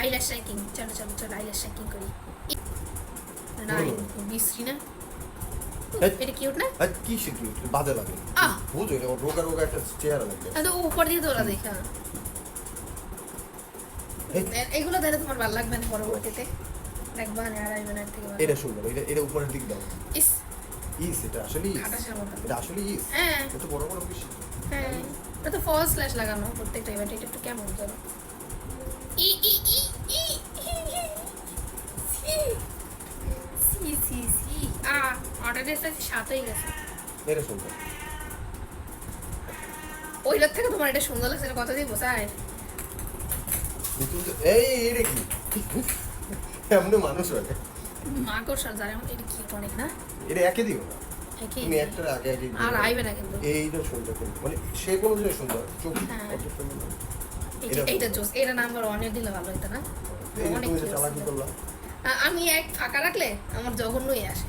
Eyelash ranking, চলো চলো চলো আইল্যাশ র্যাঙ্কিং করি। না বিশ্রী না, এটা কিউট না? আর কি শিখি বাজে লাগে বুঝো, এটা রোগা রোগা একটা চেহারা লাগে। তো উপর দিয়ে তোলা দেখা এগুলো দেখে তোমার ভালো লাগবে না পরবর্তীতে, দেখবা না আর আইবে না এর থেকে ভালো। এটা সুন্দর, এটা উপরের দিক দাও। ইস ইস, এটা আসলে ইস, খাটাসের মতো। এটা আসলে ইস। হ্যাঁ এত বড় বড় বেশি। হ্যাঁ, এটা তো ফলস স্ল্যাশ লাগানো প্রত্যেকটা ইভেন্টে, এটা একটু কেমন জানো E E E E C C C C অর্ডারের সাথে সাথে হয়ে গেছে। এটা সুন্দর। ওইটার থেকে তোমার এটা সুন্দর লাগছে, এটা কত দিব স্যার? এই এটা কি এমনি মানুষ হয় মাকড়সার যারা এটা কি অনেক না, এটা একে দিও না একই তুমি, একটা আগে আগে আর আইবে না কিন্তু। এইটা সুন্দর কিন্তু, মানে সে কোনো জিনিস সুন্দর চোখ হ্যাঁ। কত সুন্দর। এইটা জোস, এটা নাম্বার 1 এ দিলে ভালো হতো না? এই যে অনেক তুমি যে cute চালাকি ছিল। করলা, আমি এক ফাঁকা রাখলে আমার জঘন্যই আসে।